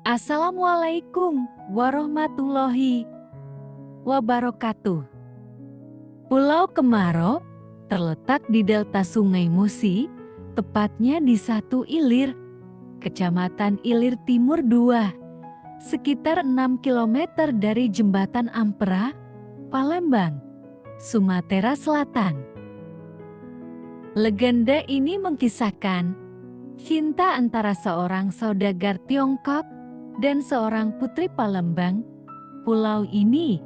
Assalamualaikum warahmatullahi wabarakatuh. Pulau Kemaro terletak di delta Sungai Musi, tepatnya di Satu Ilir, Kecamatan Ilir Timur 2, sekitar 6 km dari Jembatan Ampera, Palembang, Sumatera Selatan. Legenda ini mengisahkan cinta antara seorang saudagar Tiongkok dan seorang putri Palembang. Pulau ini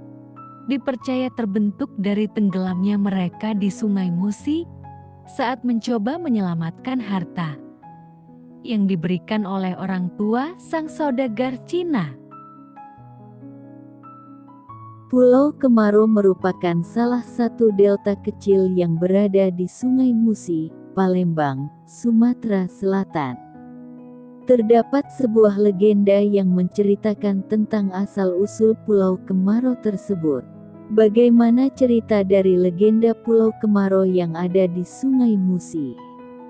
dipercaya terbentuk dari tenggelamnya mereka di Sungai Musi saat mencoba menyelamatkan harta yang diberikan oleh orang tua sang saudagar Cina. Pulau Kemaro merupakan salah satu delta kecil yang berada di Sungai Musi, Palembang, Sumatera Selatan. Terdapat sebuah legenda yang menceritakan tentang asal-usul Pulau Kemaro tersebut. Bagaimana cerita dari legenda Pulau Kemaro yang ada di Sungai Musi?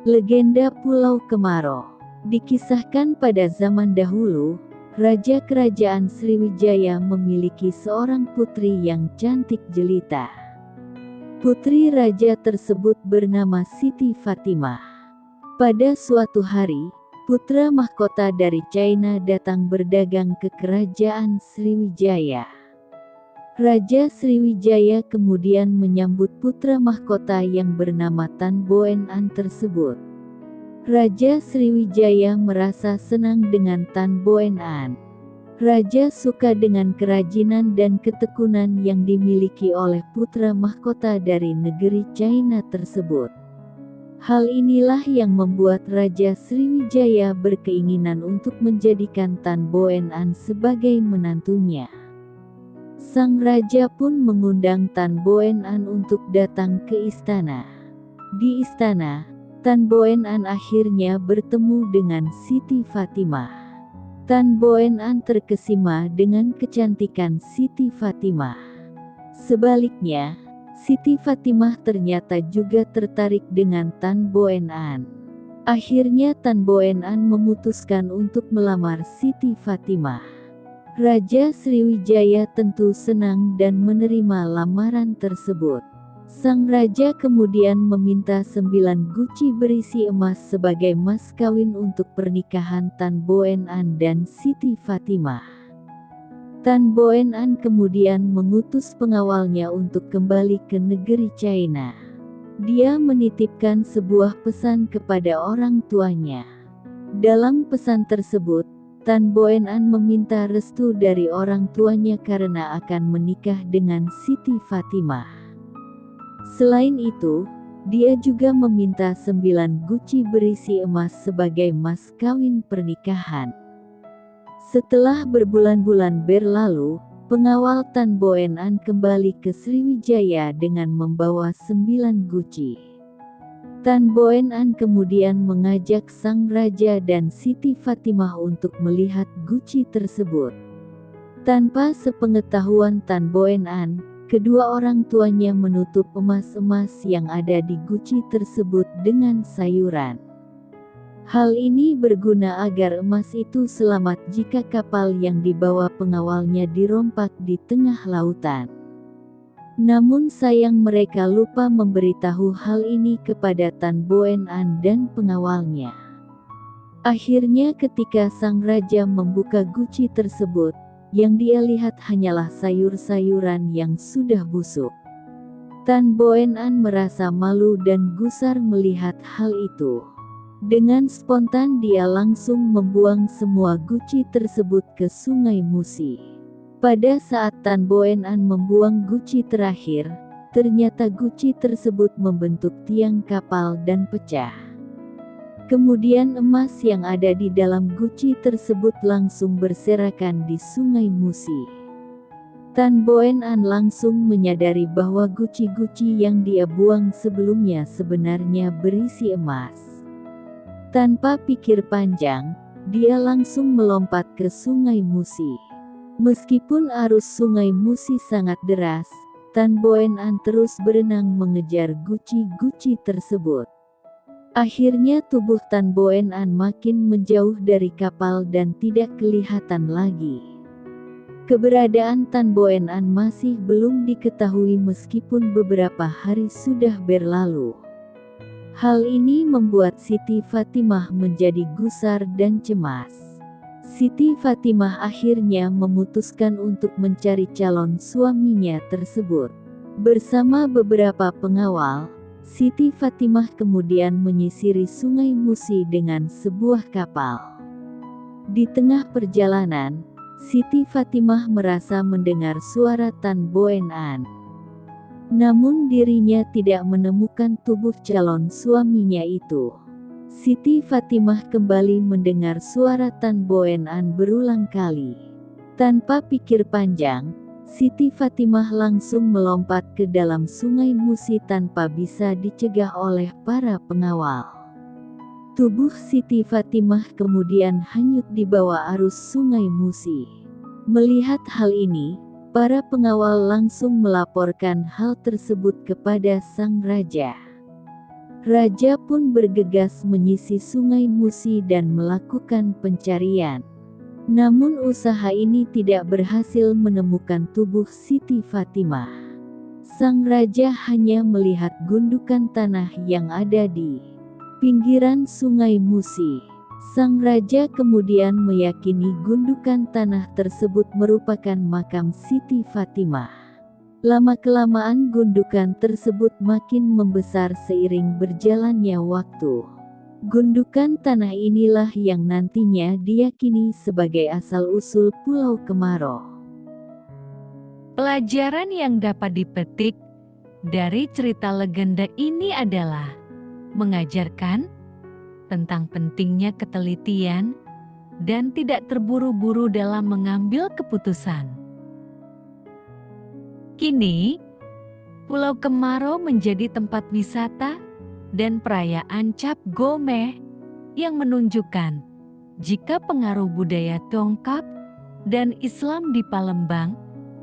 Legenda Pulau Kemaro dikisahkan pada zaman dahulu, Raja Kerajaan Sriwijaya memiliki seorang putri yang cantik jelita. Putri raja tersebut bernama Siti Fatimah. Pada suatu hari, putra mahkota dari China datang berdagang ke Kerajaan Sriwijaya. Raja Sriwijaya kemudian menyambut putra mahkota yang bernama Tan Boen An tersebut. Raja Sriwijaya merasa senang dengan Tan Boen An. Raja suka dengan kerajinan dan ketekunan yang dimiliki oleh putra mahkota dari negeri China tersebut. Hal inilah yang membuat Raja Sriwijaya berkeinginan untuk menjadikan Tan Boen An sebagai menantunya. Sang raja pun mengundang Tan Boen An untuk datang ke istana. Di istana, Tan Boen An akhirnya bertemu dengan Siti Fatimah. Tan Boen An terkesima dengan kecantikan Siti Fatimah. Sebaliknya, Siti Fatimah ternyata juga tertarik dengan Tan Boen An. Akhirnya Tan Boen An memutuskan untuk melamar Siti Fatimah. Raja Sriwijaya tentu senang dan menerima lamaran tersebut. Sang raja kemudian meminta 9 guci berisi emas sebagai mas kawin untuk pernikahan Tan Boen An dan Siti Fatimah. Tan Boen An kemudian mengutus pengawalnya untuk kembali ke negeri China. Dia menitipkan sebuah pesan kepada orang tuanya. Dalam pesan tersebut, Tan Boen An meminta restu dari orang tuanya karena akan menikah dengan Siti Fatimah. Selain itu, dia juga meminta 9 guci berisi emas sebagai mas kawin pernikahan. Setelah berbulan-bulan berlalu, pengawal Tan Boen An kembali ke Sriwijaya dengan membawa 9 guci. Tan Boen An kemudian mengajak sang raja dan Siti Fatimah untuk melihat guci tersebut. Tanpa sepengetahuan Tan Boen An, kedua orang tuanya menutup emas-emas yang ada di guci tersebut dengan sayuran. Hal ini berguna agar emas itu selamat jika kapal yang dibawa pengawalnya dirompak di tengah lautan. Namun sayang mereka lupa memberitahu hal ini kepada Tan Boen An dan pengawalnya. Akhirnya ketika sang raja membuka guci tersebut, yang dia lihat hanyalah sayur-sayuran yang sudah busuk. Tan Boen An merasa malu dan gusar melihat hal itu. Dengan spontan dia langsung membuang semua guci tersebut ke Sungai Musi. Pada saat Tan Boen An membuang guci terakhir, ternyata guci tersebut membentuk tiang kapal dan pecah. Kemudian emas yang ada di dalam guci tersebut langsung berserakan di Sungai Musi. Tan Boen An langsung menyadari bahwa guci-guci yang dia buang sebelumnya sebenarnya berisi emas. Tanpa pikir panjang, dia langsung melompat ke Sungai Musi. Meskipun arus Sungai Musi sangat deras, Tan Boen An terus berenang mengejar guci-guci tersebut. Akhirnya tubuh Tan Boen An makin menjauh dari kapal dan tidak kelihatan lagi. Keberadaan Tan Boen An masih belum diketahui meskipun beberapa hari sudah berlalu. Hal ini membuat Siti Fatimah menjadi gusar dan cemas. Siti Fatimah akhirnya memutuskan untuk mencari calon suaminya tersebut. Bersama beberapa pengawal, Siti Fatimah kemudian menyisiri Sungai Musi dengan sebuah kapal. Di tengah perjalanan, Siti Fatimah merasa mendengar suara Tan Boen An. Namun dirinya tidak menemukan tubuh calon suaminya itu. Siti Fatimah kembali mendengar suara Tan Boen An berulang kali. Tanpa pikir panjang, Siti Fatimah langsung melompat ke dalam Sungai Musi tanpa bisa dicegah oleh para pengawal. Tubuh Siti Fatimah kemudian hanyut di bawah arus Sungai Musi. Melihat hal ini, para pengawal langsung melaporkan hal tersebut kepada sang raja. Raja pun bergegas menyisir Sungai Musi dan melakukan pencarian. Namun usaha ini tidak berhasil menemukan tubuh Siti Fatimah. Sang raja hanya melihat gundukan tanah yang ada di pinggiran Sungai Musi. Sang raja kemudian meyakini gundukan tanah tersebut merupakan makam Siti Fatimah. Lama-kelamaan gundukan tersebut makin membesar seiring berjalannya waktu. Gundukan tanah inilah yang nantinya diyakini sebagai asal-usul Pulau Kemaro. Pelajaran yang dapat dipetik dari cerita legenda ini adalah mengajarkan tentang pentingnya ketelitian dan tidak terburu-buru dalam mengambil keputusan. Kini, Pulau Kemaro menjadi tempat wisata dan perayaan Cap Gomeh yang menunjukkan jika pengaruh budaya Tiongkok dan Islam di Palembang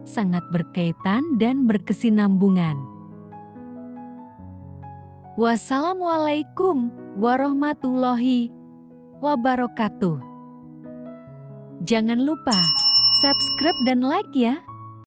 sangat berkaitan dan berkesinambungan. Wassalamualaikum warahmatullahi wabarakatuh. Jangan lupa subscribe dan like ya.